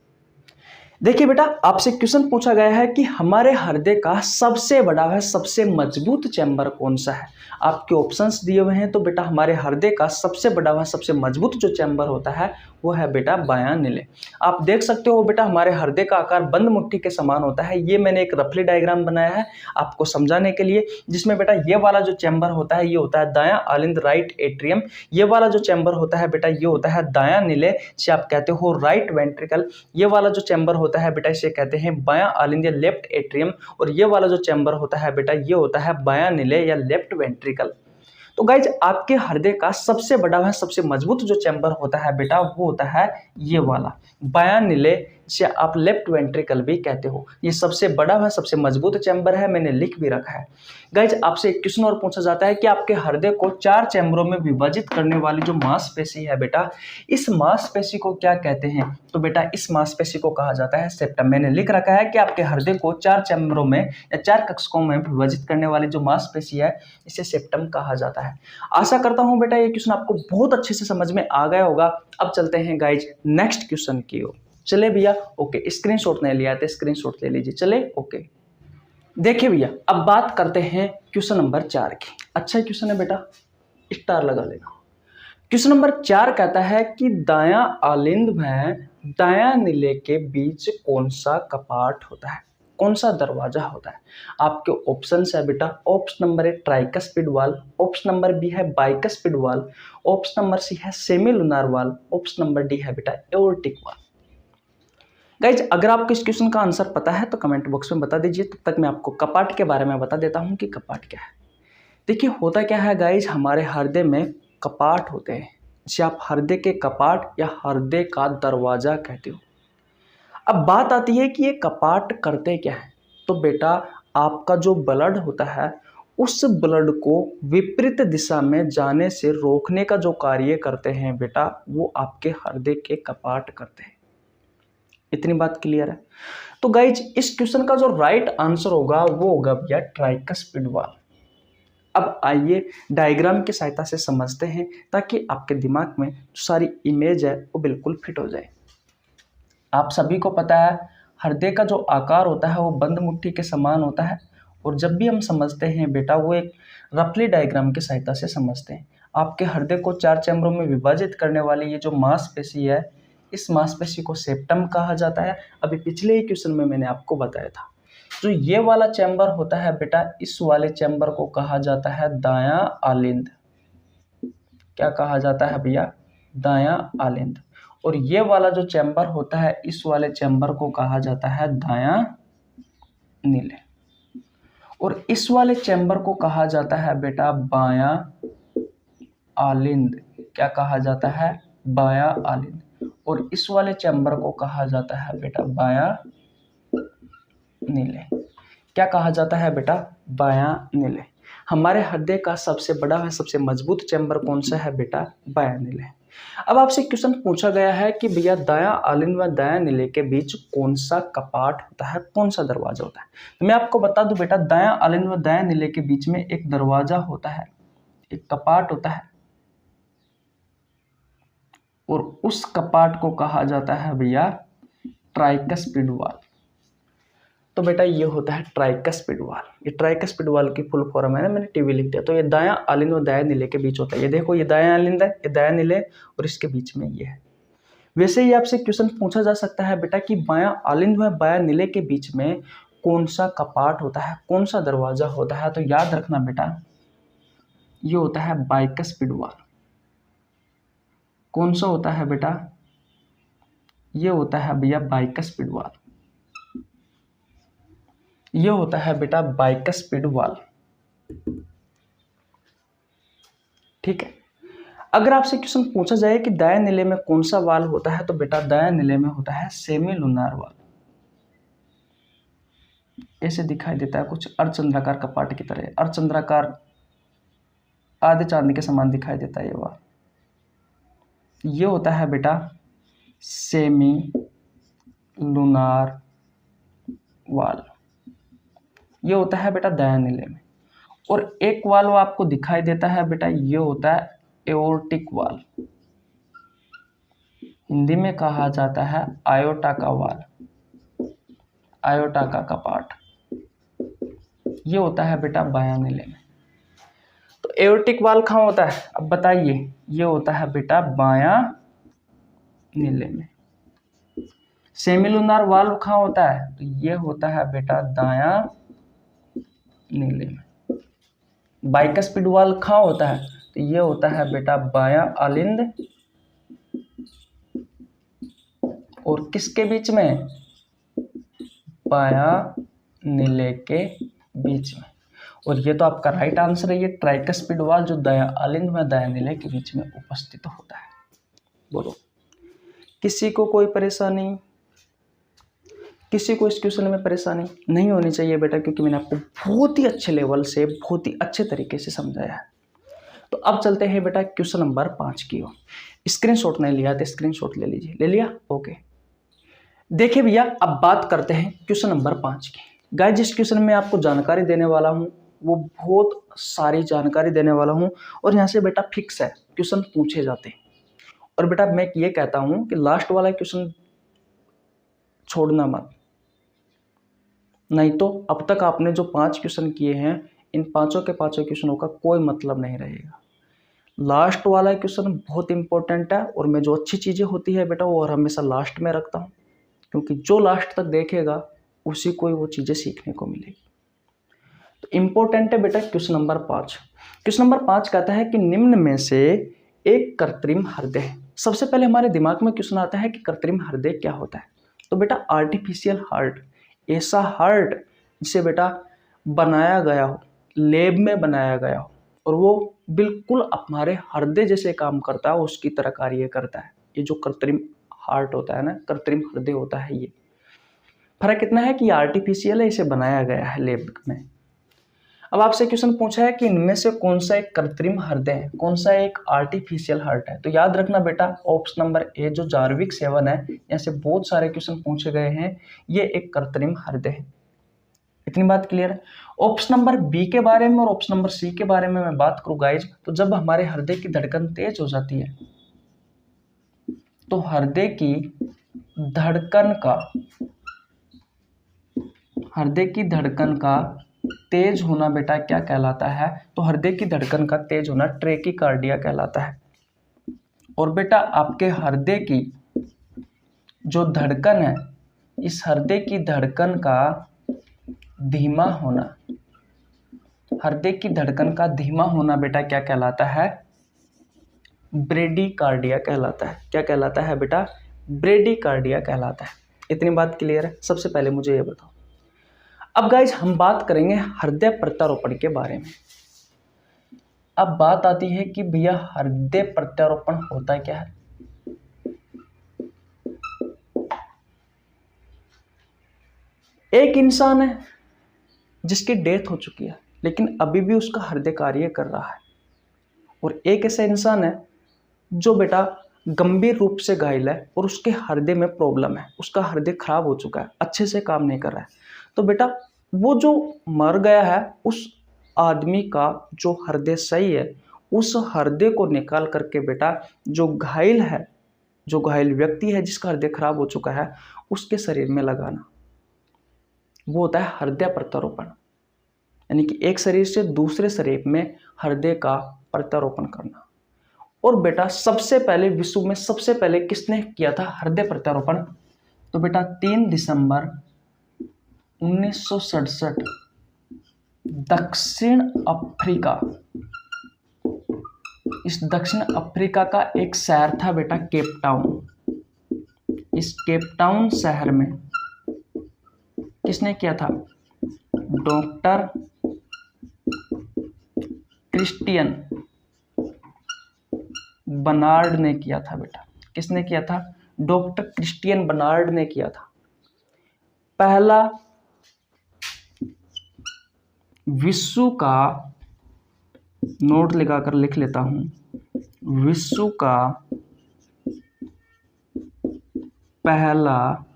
देखिए बेटा आपसे क्वेश्चन पूछा गया है कि हमारे हृदय का सबसे बड़ा व सबसे मजबूत चैम्बर कौन सा है। आपके ऑप्शंस दिए हुए हैं। तो बेटा हमारे हृदय का सबसे बड़ा व सबसे मजबूत जो चैम्बर होता है वो है बेटा बायां नीले। आप देख सकते हो बेटा हमारे हृदय का आकार बंद मुट्ठी के समान होता है। ये मैंने एक रफली डायग्राम बनाया है आपको समझाने के लिए, जिसमें बेटा ये वाला जो चैम्बर होता है ये होता है दायां आलिंद, राइट एट्रियम। ये वाला जो चैम्बर होता है बेटा ये होता है दायां नीले, जिसे आप कहते हो राइट वेंट्रिकल। ये वाला जो चैम्बर होता है बेटा इसे कहते हैं बायां आलिंद या लेफ्ट एट्रियम। और ये वाला जो चैम्बर होता है बेटा ये होता है बायां नीले या लेफ्ट वेंट्रिकल। तो गाइज आपके हृदय का सबसे बड़ा व सबसे मजबूत जो चैम्बर होता है बेटा वो होता है ये वाला बायां नीले, जिसे आप लेफ्ट वेंट्रिकल भी कहते हो। ये सबसे बड़ा व सबसे मजबूत चैम्बर है, मैंने लिख भी रखा है। गाइज आपसे एक क्वेश्चन और पूछा जाता है कि आपके हृदय को 4 चैम्बरों में विभाजित करने वाली जो मांसपेशी है बेटा, इस मांसपेशी को क्या कहते हैं? तो बेटा इस मांसपेशी को कहा जाता है सेप्टम। मैंने लिख रखा है कि आपके हृदय को 4 चैम्बरों में या 4 कक्षकों में विभाजित करने वाली जो मांसपेशी है इसे सेप्टम कहा जाता है। आशा करता हूं बेटा ये क्वेश्चन आपको बहुत अच्छे से समझ में आ गया होगा। अब चलते हैं गाइज नेक्स्ट क्वेश्चन की ओर। चले भैया, ओके। स्क्रीनशॉट नहीं लिया तो स्क्रीनशॉट ले लीजिए, चले, ओके। देखिए भैया, अब बात करते हैं क्वेश्चन नंबर 4 की। अच्छा क्वेश्चन है बेटा, स्टार लगा लेना। क्वेश्चन नंबर 4 कहता है कि दायां आलिंद में दायां नीले के बीच कौन सा कपाट होता है, कौन सा दरवाजा होता है। आपके ऑप्शन है बेटा, option number A tricuspid valve, option number B है bicuspid valve, option number C है semi lunar valve, option number D है बेटा एओर्टिक वाल। गाइज, अगर आपको इस क्वेश्चन का आंसर पता है तो कमेंट बॉक्स में बता दीजिए। तब तक मैं आपको कपाट के बारे में बता देता हूं कि कपाट क्या है। देखिए, होता क्या है गाइज, हमारे हृदय में कपाट होते हैं, जिसे आप हृदय के कपाट या हृदय का दरवाजा कहते हो। अब बात आती है कि ये कपाट करते क्या है। तो बेटा, आपका जो ब्लड होता है उस ब्लड को विपरीत दिशा में जाने से रोकने का जो कार्य करते हैं बेटा, वो आपके हृदय के कपाट करते हैं। इतनी बात क्लियर है। तो गाइज, इस क्वेश्चन का जो राइट आंसर होगा वो होगा भैया ट्राइकस्पिड वाल। अब आइए डायग्राम की सहायता से समझते हैं, ताकि आपके दिमाग में जो सारी इमेज है वो बिल्कुल फिट हो जाए। आप सभी को पता है, हृदय का जो आकार होता है वो बंद मुट्ठी के समान होता है। और जब भी हम समझते हैं बेटा, वो एक रफली डायग्राम की सहायता से समझते हैं। आपके हृदय को 4 चैम्बरों में विभाजित करने वाली ये जो मांसपेशी है, इस मांसपेशी को सेप्टम कहा जाता है। अभी पिछले ही क्वेश्चन में मैंने आपको बताया था। जो ये वाला चैम्बर होता है बेटा, इस वाले चैम्बर को कहा जाता है दायां आलिंद। क्या कहा जाता है भैया? दायां आलिंद। और ये वाला जो चैम्बर होता है, इस वाले चैम्बर को कहा जाता है दायां नीले। और इस वाले चैम्बर को कहा जाता है बेटा बायां आलिंद। क्या कहा जाता है? बायां आलिंद। और इस वाले चैम्बर को कहा जाता है बेटा बायां नीले। क्या कहा जाता है बेटा? बायां नीले। हमारे हृदय का सबसे बड़ा व सबसे मजबूत चैम्बर कौन सा है बेटा? बायां नीले। अब आपसे क्वेश्चन पूछा गया है कि भैया दायां आलिंद व दायां नीले के बीच कौन सा कपाट होता है, कौन सा दरवाजा होता है। तो मैं आपको बता दूं बेटा, दायां आलिंद व दायां नीले के बीच में एक दरवाजा होता है, एक कपाट होता है। और उस कपाट को कहा जाता है भैया ट्राइकस्पिड वाल। तो बेटा, ये होता है ट्राइकस्पिड वाल। ये ट्राइकस्पिड वाल की फुल फॉर्म है ना, मैंने टीवी लिख दिया। तो ये दायां आलिंद और दायां नीले के बीच होता है। ये देखो, ये दायां आलिंद है, ये दायां नीले, और इसके बीच में ये है। वैसे ही आपसे क्वेश्चन पूछा जा सकता है बेटा कि बायां आलिंद व बायां नीले के बीच में कौन सा कपाट होता है, कौन सा दरवाजा होता है। तो याद रखना बेटा, ये होता है बाइकस्पिड वाल। कौन सा होता है बेटा? ये होता है भैया बाइकस्पिड वाल। ये होता है बेटा बाइकस्पिड वाल। ठीक है। अगर आपसे क्वेश्चन पूछा जाए कि दायां नीले में कौन सा वाल होता है, तो बेटा दायां नीले में होता है सेमी लूनार वाल। ऐसे दिखाई देता है, कुछ अर्धचंद्राकार कपाट की तरह, अर्धचंद्राकार आधे चांदी के समान दिखाई देता है ये वाल। ये होता है बेटा सेमी लूनार वाल। ये होता है बेटा दायां नीले में। और एक वाल वो आपको दिखाई देता है बेटा, ये होता है एओर्टिक वाल। हिंदी में कहा जाता है आयोटा का वाल, आयोटा का कपाट। ये होता है बेटा बायां नीले में। तो एओर्टिक वाल कहाँ होता है, अब बताइए? ये होता है बेटा बायां नीले में। सेमिलुनार वाल्व कहाँ होता है? तो ये होता है बेटा दायां नीले में। बाइकस्पिड वाल्व कहाँ होता है? तो ये होता है बेटा बायां आलिंद और किसके बीच में? बायां नीले के बीच में। और ये तो आपका राइट आंसर है, ये ट्राइकस्पिड वाल्व जो दायां आलिंद में दायां नीले के बीच में उपस्थित होता है। बोलो, किसी को कोई परेशानी? किसी को इस क्वेश्चन में परेशानी नहीं होनी चाहिए बेटा, क्योंकि मैंने आपको बहुत ही अच्छे लेवल से, बहुत ही अच्छे तरीके से समझाया है। तो अब चलते हैं बेटा क्वेश्चन नंबर 5 की ओर। स्क्रीनशॉट नहीं लिया तो स्क्रीनशॉट ले लीजिए। ले लिया? ओके। देखिए भैया, अब बात करते हैं क्वेश्चन नंबर 5 की। गाइस, जिस क्वेश्चन में आपको जानकारी देने वाला हूं वो बहुत सारी जानकारी देने वाला हूं, और यहाँ से बेटा फिक्स है क्वेश्चन पूछे जाते हैं। और बेटा मैं ये कहता हूं कि लास्ट वाला क्वेश्चन छोड़ना मत, नहीं तो अब तक आपने जो 5 क्वेश्चन किए हैं इन पांचों के पांचों क्वेश्चनों का कोई मतलब नहीं रहेगा। लास्ट वाला क्वेश्चन बहुत इंपॉर्टेंट है और मैं जो अच्छी चीज़ें होती है बेटा वो हमेशा लास्ट में रखता हूँ, क्योंकि जो लास्ट तक देखेगा उसी को ही वो चीज़ें सीखने को मिलेगी। तो इम्पोर्टेंट है बेटा क्वेश्चन नंबर 5। क्वेश्चन नंबर 5 कहता है कि निम्न में से एक कृत्रिम हृदय। सबसे पहले हमारे दिमाग में क्वेश्चन आता है कि कृत्रिम हृदय क्या होता है। तो बेटा आर्टिफिशियल हार्ट, ऐसा हार्ट जिसे बेटा बनाया गया हो, लैब में बनाया गया हो और वो बिल्कुल हमारे हृदय जैसे काम करता है, उसकी तरह कार्य करता है। ये जो कृत्रिम हार्ट होता है ना, कृत्रिम हृदय होता है, ये फर्क इतना है कि आर्टिफिशियल है, इसे बनाया गया है लैब में। अब आपसे क्वेश्चन पूछा है कि इनमें से कौन सा एक कृत्रिम हृदय है, कौन सा एक आर्टिफिशियल हार्ट है। तो याद रखना बेटा ऑप्शन नंबर ए जो जार्विक 7 है, यहाँ से बहुत सारे क्वेश्चन पूछे गए हैं, ये एक कृत्रिम हृदय है। इतनी बात क्लियर है। ऑप्शन नंबर बी के बारे में और ऑप्शन नंबर सी के बारे में मैं बात करूं गाइज, तो जब हमारे हृदय की धड़कन तेज हो जाती है तो हृदय की धड़कन का तेज होना बेटा क्या कहलाता है। तो हृदय की धड़कन का तेज होना ट्रेकिकार्डिया कहलाता है। और बेटा आपके हृदय की जो धड़कन है, इस हृदय की धड़कन का धीमा होना, हृदय की धड़कन का धीमा होना बेटा क्या कहलाता है, ब्रेडिकार्डिया कहलाता है। क्या कहलाता है बेटा, ब्रेडिकार्डिया कहलाता है। इतनी बात क्लियर है। सबसे पहले मुझे ये बताओ, अब गाइज हम बात करेंगे हृदय प्रत्यारोपण के बारे में। अब बात आती है कि भैया हृदय प्रत्यारोपण होता क्या है। एक इंसान है जिसकी डेथ हो चुकी है लेकिन अभी भी उसका हृदय कार्य कर रहा है, और एक ऐसा इंसान है जो बेटा गंभीर रूप से घायल है और उसके हृदय में प्रॉब्लम है, उसका हृदय खराब हो चुका है, अच्छे से काम नहीं कर रहा है। तो बेटा वो जो मर गया है उस आदमी का जो हृदय सही है, उस हृदय को निकाल करके बेटा जो घायल है, जो घायल व्यक्ति है जिसका हृदय खराब हो चुका है, उसके शरीर में लगाना, वो होता है हृदय प्रत्यारोपण। यानी कि एक शरीर से दूसरे शरीर में हृदय का प्रत्यारोपण करना। और बेटा सबसे पहले विश्व में सबसे पहले किसने किया था हृदय प्रत्यारोपण। तो बेटा 3 दिसंबर 1967 दक्षिण अफ्रीका, इस दक्षिण अफ्रीका का एक शहर था बेटा केप टाउन। इस केप टाउन शहर में किसने किया था, डॉक्टर क्रिस्टियन बर्नार्ड ने किया था बेटा। किसने किया था, डॉक्टर क्रिस्टियन बर्नार्ड ने किया था। पहला विश्व का, नोट लगाकर लिख लेता हूं, विश्व का पहला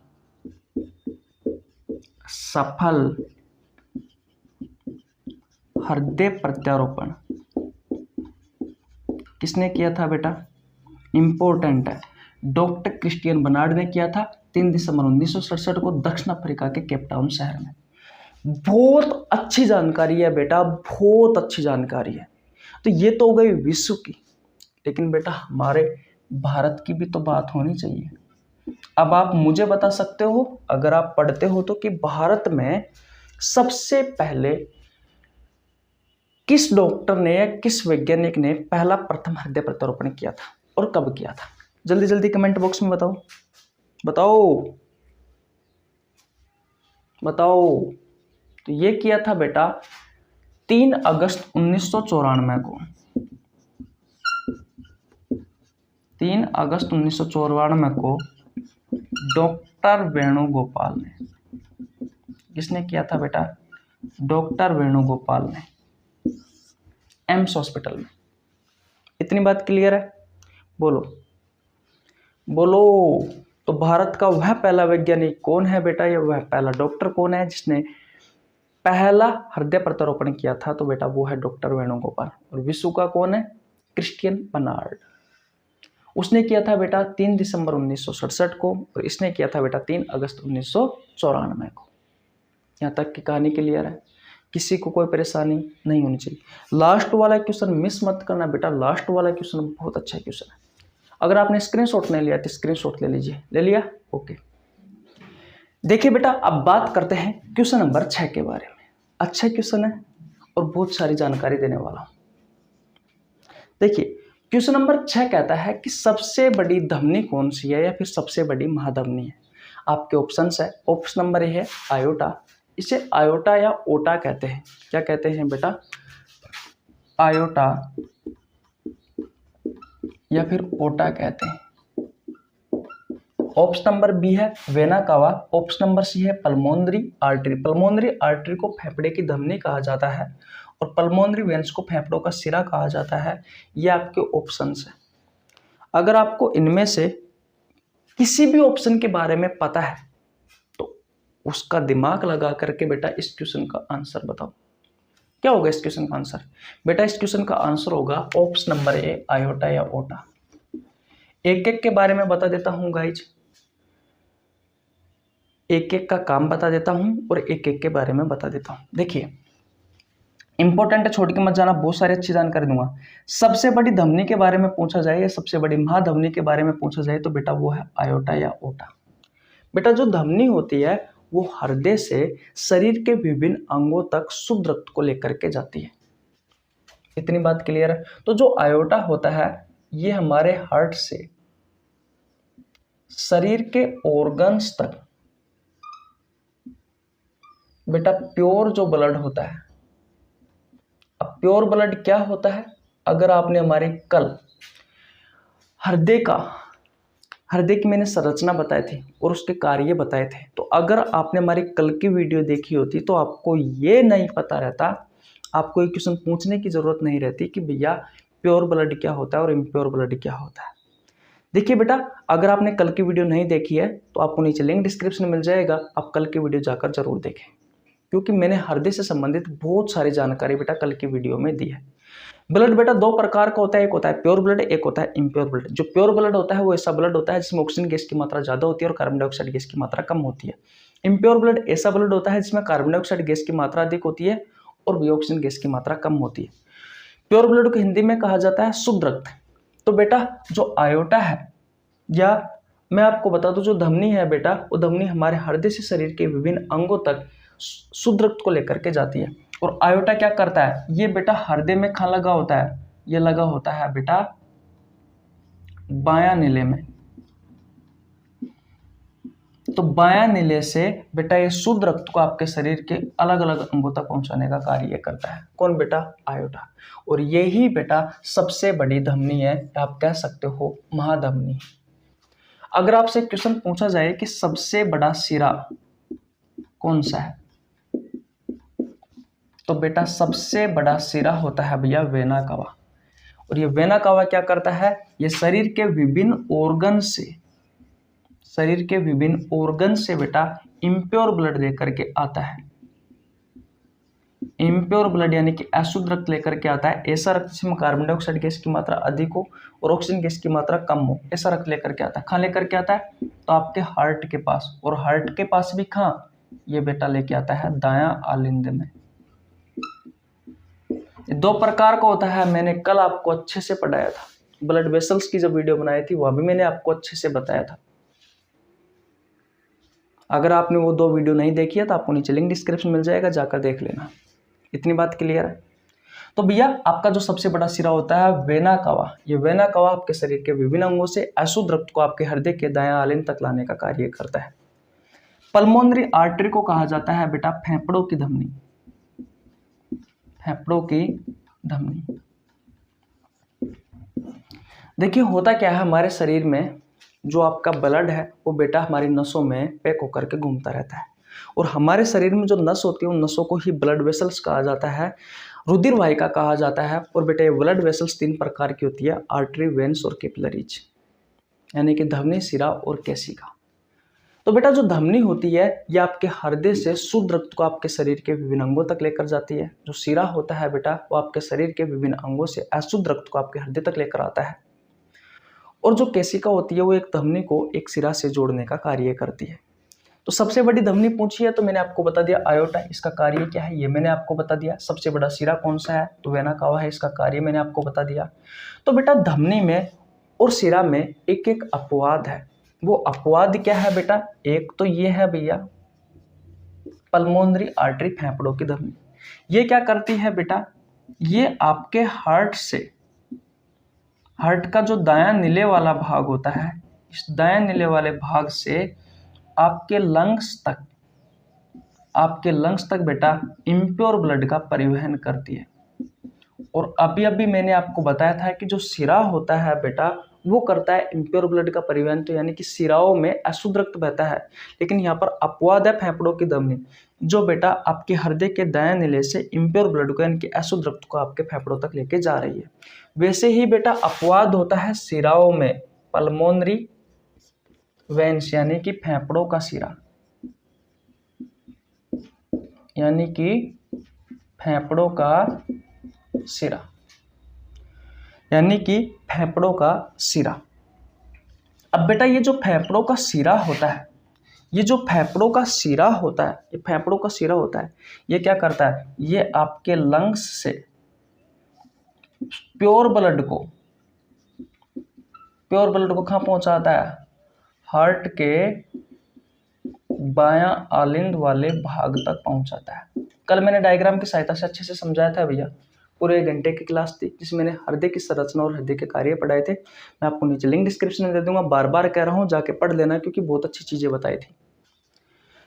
सफल हृदय प्रत्यारोपण किसने किया था बेटा, इंपॉर्टेंट है, डॉक्टर क्रिस्टियन बर्नार्ड ने किया था 3 दिसंबर 1967 को दक्षिण अफ्रीका के केप टाउन शहर में। बहुत अच्छी जानकारी है बेटा, बहुत अच्छी जानकारी है। तो ये तो हो गई विश्व की, लेकिन बेटा हमारे भारत की भी तो बात होनी चाहिए। अब आप मुझे बता सकते हो अगर आप पढ़ते हो तो कि भारत में सबसे पहले किस डॉक्टर ने या किस वैज्ञानिक ने पहला प्रथम हृदय प्रत्यारोपण किया था और कब किया था। जल्दी जल्दी कमेंट बॉक्स में बताओ बताओ बताओ। तो ये किया था बेटा 3 अगस्त 1994 को, 3 अगस्त 1994 को डॉक्टर वेणुगोपाल ने, किसने किया था बेटा, डॉक्टर वेणुगोपाल ने, एम्स हॉस्पिटल में। इतनी बात क्लियर है, बोलो बोलो। तो भारत का वह पहला वैज्ञानिक कौन है बेटा, या वह पहला डॉक्टर कौन है जिसने पहला हृदय प्रत्यारोपण किया था। तो बेटा वो है डॉक्टर वेणुगोपाल। और विश्व का कौन है, क्रिस्टियन बर्नार्ड। उसने किया था बेटा 3 दिसंबर 1967 को, और इसने किया था बेटा 3 अगस्त 1994 को। यहाँ तक की कहानी क्लियर है, किसी को कोई परेशानी नहीं होनी चाहिए। लास्ट वाला क्वेश्चन मिस मत करना बेटा, लास्ट वाला क्वेश्चन बहुत अच्छा क्वेश्चन है। अगर आपने स्क्रीनशॉट नहीं लिया तो स्क्रीनशॉट ले लीजिए। ले लिया? ओके। देखिए बेटा, अब बात करते हैं क्वेश्चन नंबर 6 के बारे में। अच्छा क्वेश्चन है और बहुत सारी जानकारी देने वाला हूं। देखिए क्वेश्चन नंबर 6 कहता है कि सबसे बड़ी धमनी कौन सी है या फिर सबसे बड़ी महाधमनी है। आपके ऑप्शंस है, ऑप्शन नंबर ए है आयोटा, इसे आयोटा या ओटा कहते हैं। क्या कहते हैं बेटा? आयोटा या फिर ओटा कहते हैं। ऑप्शन नंबर बी है vena cava, option number C है पल्मोनरी आर्टरी। पल्मोनरी आर्टरी को फेफड़े की धमनी कहा जाता है और पल्मोनरी वेन्स को फेफड़ों का सिरा कहा जाता है। ये आपके ऑप्शंस है। अगर आपको इनमें से किसी भी ऑप्शन के बारे में पता है तो उसका दिमाग लगा करके बेटा इस क्वेश्चन का आंसर बताओ। क्या होगा इस क्वेश्चन का आंसर? बेटा इस क्वेश्चन का आंसर होगा ऑप्शन नंबर ए आयोटा या ओटा। एक एक के बारे में बता देता हूं गाइज, एक एक का काम बता देता हूं और एक एक के बारे में बता देता हूं। देखिए इंपॉर्टेंट है, छोड़ के मत जाना, बहुत सारी अच्छी जानकारी दूंगा। सबसे बड़ी धमनी के बारे में पूछा जाए या सबसे बड़ी महाधमनी के बारे में पूछा जाए तो बेटा वो है आयोटा या ओटा। बेटा जो धमनी होती है वो हृदय से शरीर के विभिन्न अंगों तक शुद्ध रक्त को लेकर के जाती है। इतनी बात क्लियर है? तो जो आयोटा होता है ये हमारे हार्ट से शरीर के ऑर्गन्स तक बेटा प्योर जो ब्लड होता है। अब प्योर ब्लड क्या होता है? अगर आपने हमारे कल हृदय की मैंने संरचना बताई थी और उसके कार्य बताए थे, तो अगर आपने हमारी कल की वीडियो देखी होती तो आपको ये नहीं पता रहता, आपको ये क्वेश्चन पूछने की जरूरत नहीं रहती कि भैया प्योर ब्लड क्या होता है और इम्प्योर ब्लड क्या होता है। देखिए बेटा, अगर आपने कल की वीडियो नहीं देखी है तो आपको नीचे लिंक डिस्क्रिप्शन में मिल जाएगा, आप कल की वीडियो जाकर जरूर देखें, क्योंकि मैंने हृदय से संबंधित बहुत सारी जानकारी बेटा कल की वीडियो में दी है। ब्लड बेटा दो प्रकार का होता है, एक होता है प्योर ब्लड, एक होता है इम्प्योर ब्लड। जो प्योर ब्लड होता है वो ऐसा ब्लड होता है जिसमें ऑक्सीजन गैस की मात्रा ज्यादा होती है और कार्बन डाइऑक्साइड गैस की मात्रा कम होती है। इम्प्योर ब्लड ऐसा ब्लड होता है जिसमें कार्बन डाइऑक्साइड गैस की मात्रा अधिक होती है और ऑक्सीजन गैस की मात्रा कम होती है। प्योर ब्लड को हिंदी में कहा जाता है शुद्ध रक्त। तो बेटा जो आयोटा है, या मैं आपको बता दूं जो धमनी है बेटा, वो धमनी हमारे हृदय से शरीर के विभिन्न अंगों तक शुद्ध रक्त को लेकर के जाती है। और आयोटा क्या करता है? ये बेटा हृदय में कहाँ लगा होता है? ये लगा होता है बेटा बायां नीले में। तो बायां नीले से बेटा ये शुद्ध रक्त को आपके शरीर के अलग अलग अंगों तक पहुंचाने का कार्य करता है। कौन बेटा? आयोटा। और यही बेटा सबसे बड़ी धमनी है, आप कह सकते हो महाधमनी। अगर आपसे क्वेश्चन पूछा जाए कि सबसे बड़ा सिरा कौन सा है, तो बेटा सबसे बड़ा सिरा होता है भैया वेना कावा। और ये वेना कावा क्या करता है? ये शरीर के विभिन्न ऑर्गन से बेटा इम्प्योर ब्लड लेकर के आता है। इम्प्योर ब्लड यानी कि अशुद्ध रक्त लेकर के आता है। ऐसा रक्त जिसमें कार्बन डाइऑक्साइड गैस की मात्रा अधिक हो और ऑक्सीजन गैस की मात्रा कम हो, ऐसा रक्त लेकर के आता है। कहाँ लेकर के आता है? तो आपके हार्ट के पास। और हार्ट के पास भी कहाँ? ये बेटा लेके आता है दायां आलिंद में। दो प्रकार का होता है, मैंने कल आपको अच्छे से पढ़ाया था। ब्लड वेसल्स की जब वीडियो बनाई थी वह भी मैंने आपको अच्छे से बताया था। अगर आपने वो दो वीडियो नहीं देखी है तो आपको नीचे लिंक डिस्क्रिप्शन मिल जाएगा, जाकर देख लेना। इतनी बात क्लियर है? तो भैया आपका जो सबसे बड़ा सिरा होता है वेना कावा, ये वेना कावा आपके शरीर के विभिन्न अंगों से अशुद्ध रक्त को आपके हृदय के दायां आलिंद तक लाने का कार्य करता है। पल्मोनरी आर्टरी को कहा जाता है बेटा फेफड़ों की धमनी। फेफड़ों की धमनी। देखिए होता क्या है, हमारे शरीर में जो आपका ब्लड है वो बेटा हमारी नसों में पैक होकर के घूमता रहता है। और हमारे शरीर में जो नस होती है उन नसों को ही ब्लड वेसल्स कहा जाता है, रुधिर वाहिका कहा जाता है। और बेटा ये ब्लड वेसल्स 3 प्रकार की होती है, आर्टरी, वेन्स और कैपिलरीज, यानी कि धमनी, सिरा और केशिका। तो बेटा जो धमनी होती है ये आपके हृदय से शुद्ध रक्त को आपके शरीर के विभिन्न अंगों तक लेकर जाती है। जो सिरा होता है बेटा वो आपके शरीर के विभिन्न अंगों से अशुद्ध रक्त को आपके हृदय तक लेकर आता है। और जो केशिका होती है वो एक धमनी को एक सिरा से जोड़ने का कार्य करती है। तो सबसे बड़ी धमनी पूछी है तो मैंने आपको बता दिया आयोटा, इसका कार्य क्या है ये मैंने आपको बता दिया। सबसे बड़ा सिरा कौन सा है तो वेना कावा है, इसका कार्य मैंने आपको बता दिया। तो बेटा धमनी में और सिरा में एक एक अपवाद है। वो अपवाद क्या है बेटा, एक तो ये है भैया पल्मोनरी आर्टरी, फेफड़ों की धमनी। ये क्या करती है बेटा, ये आपके हार्ट का जो दायां नीले वाला भाग होता है, इस दायां नीले वाले भाग से आपके लंग्स तक बेटा इम्प्योर ब्लड का परिवहन करती है। और अभी अभी मैंने आपको बताया था कि जो सिरा होता है बेटा वो करता है इम्प्योर ब्लड का परिवहन, तो यानी कि सिराओं में अशुद्ध रक्त बहता है। लेकिन यहाँ पर अपवाद है फेफड़ों की धमनी, जो बेटा आपके हृदय के दायां नीले से इम्प्योर ब्लड को यानी कि अशुद्ध रक्त को आपके फेफड़ों तक लेके जा रही है। वैसे ही बेटा अपवाद होता है सिराओं में पल्मोनरी वेन्स यानी कि फेफड़ों का सिरा, यानी कि फेफड़ों का सिरा, यानी कि फेफड़ों का सिरा। अब बेटा ये जो फेफड़ों का सिरा होता है, ये जो फेफड़ों का सिरा होता है, ये फेफड़ों का सिरा होता है, ये क्या करता है, ये आपके लंग्स से प्योर ब्लड को कहाँ पहुंचाता है, हार्ट के बायां आलिंद वाले भाग तक पहुंचाता है। कल मैंने डायग्राम की सहायता से अच्छे से समझाया था भैया, पूरे 1 घंटे की क्लास थी जिसमें मैंने हृदय की संरचना और हृदय के कार्य पढ़ाए थे। मैं आपको नीचे लिंक डिस्क्रिप्शन में दे दूंगा, बार बार कह रहा हूं जाके पढ़ लेना क्योंकि बहुत अच्छी चीजें बताई थी।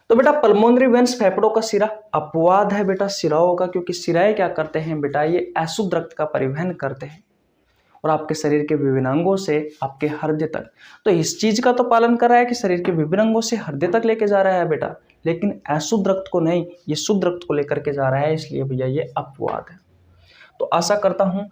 तो बेटा पल्मोनरी वेन्स फेफड़ों का सिरा अपवाद है बेटा सिराओं का, क्योंकि सिराएं क्या करते हैं बेटा, ये अशुद्ध रक्त का परिवहन करते हैं और आपके शरीर के विभिन्न अंगों से आपके हृदय तक। तो इस चीज का तो पालन कर रहा है कि शरीर के विभिन्न अंगों से हृदय तक लेके जा रहा है बेटा, लेकिन अशुद्ध रक्त को नहीं, ये शुद्ध रक्त को लेकर के जा रहा है, इसलिए भैया ये अपवाद है। तो आशा करता हूं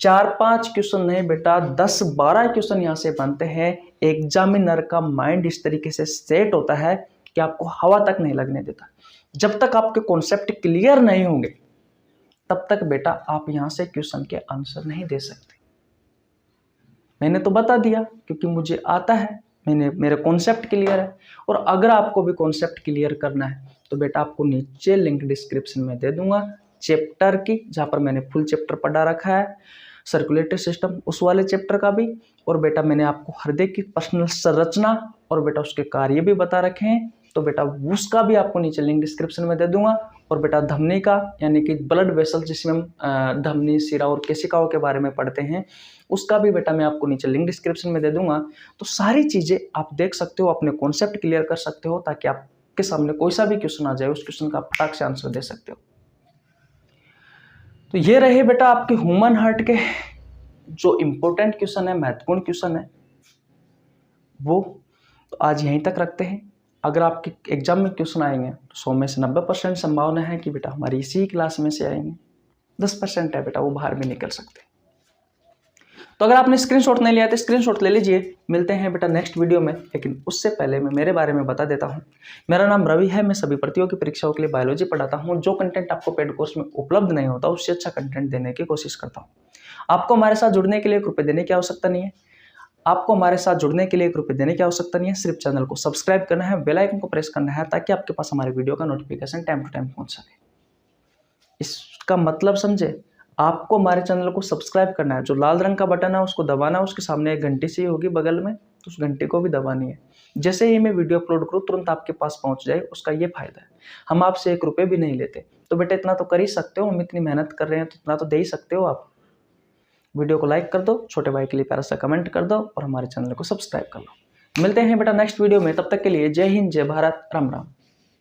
4-5 क्वेश्चन नहीं बेटा 10-12 क्वेश्चन यहाँ से बनते हैं। एग्जामिनर का माइंड इस तरीके से सेट होता है कि आपको हवा तक नहीं लगने देता। जब तक आपके कॉन्सेप्ट क्लियर नहीं होंगे तब तक बेटा आप यहाँ से क्वेश्चन के आंसर नहीं दे सकते। मैंने तो बता दिया क्योंकि मुझे आता है, मेरे कॉन्सेप्ट क्लियर है। और अगर आपको भी कॉन्सेप्ट क्लियर करना है तो बेटा आपको नीचे लिंक डिस्क्रिप्शन में दे दूंगा चैप्टर की, जहाँ पर मैंने फुल चैप्टर पढ़ा रखा है सर्कुलेटरी सिस्टम, उस वाले चैप्टर का भी। और बेटा मैंने आपको हृदय की पर्सनल संरचना और बेटा उसके कार्य भी बता रखे हैं, तो बेटा उसका भी आपको नीचे लिंक डिस्क्रिप्शन में दे दूंगा। और बेटा धमनी का यानी कि ब्लड वेसल जिसमें हम धमनी सिरा और केशिकाओं के बारे में पढ़ते हैं, उसका भी बेटा मैं आपको नीचे लिंक डिस्क्रिप्शन में दे दूंगा। तो सारी चीज़ें आप देख सकते हो, अपने कॉन्सेप्ट क्लियर कर सकते हो, ताकि आपके सामने कोई सा भी क्वेश्चन आ जाए उस क्वेश्चन का आप फटाक से आंसर दे सकते हो। तो ये रहे बेटा आपके ह्यूमन हार्ट के जो इम्पोर्टेंट क्वेश्चन है, महत्वपूर्ण क्वेश्चन है वो। तो आज यहीं तक रखते हैं। अगर आपके एग्जाम में क्वेश्चन आएंगे तो 100 में से 90% संभावना है कि बेटा हमारी इसी क्लास में से आएंगे। 10% है बेटा वो बाहर भी निकल सकते हैं। तो अगर आपने स्क्रीनशॉट नहीं लिया तो स्क्रीनशॉट ले लीजिए। मिलते हैं बेटा नेक्स्ट वीडियो में, लेकिन उससे पहले मैं मेरे बारे में बता देता हूँ। मेरा नाम रवि है, मैं सभी प्रतियोगी परीक्षाओं के लिए बायोलॉजी पढ़ाता हूँ। जो कंटेंट आपको पेड कोर्स में उपलब्ध नहीं होता उससे अच्छा कंटेंट देने की कोशिश करता हूँ। आपको हमारे साथ जुड़ने के लिए ₹1 देने की आवश्यकता नहीं है। आपको हमारे साथ जुड़ने के लिए ₹1 देने की आवश्यकता नहीं है। सिर्फ चैनल को सब्सक्राइब करना है, बेल आइकन को प्रेस करना है, ताकि आपके पास हमारे वीडियो का नोटिफिकेशन टाइम टू टाइम पहुंच सके। इसका मतलब समझे, आपको हमारे चैनल को सब्सक्राइब करना है, जो लाल रंग का बटन है उसको दबाना है, उसके सामने एक घंटी सी होगी बगल में, तो उस घंटी को भी दबानी है। जैसे ही मैं वीडियो अपलोड करूँ तुरंत आपके पास पहुंच जाए, उसका ये फायदा है। हम आपसे ₹1 भी नहीं लेते, तो बेटा इतना तो कर ही सकते हो, हम इतनी मेहनत कर रहे हैं तो इतना तो दे ही सकते हो आप। वीडियो को लाइक कर दो, छोटे भाई के लिए प्यारा सा कमेंट कर दो और हमारे चैनल को सब्सक्राइब कर लो। मिलते हैं बेटा नेक्स्ट वीडियो में, तब तक के लिए जय हिंद, जय भारत, राम राम।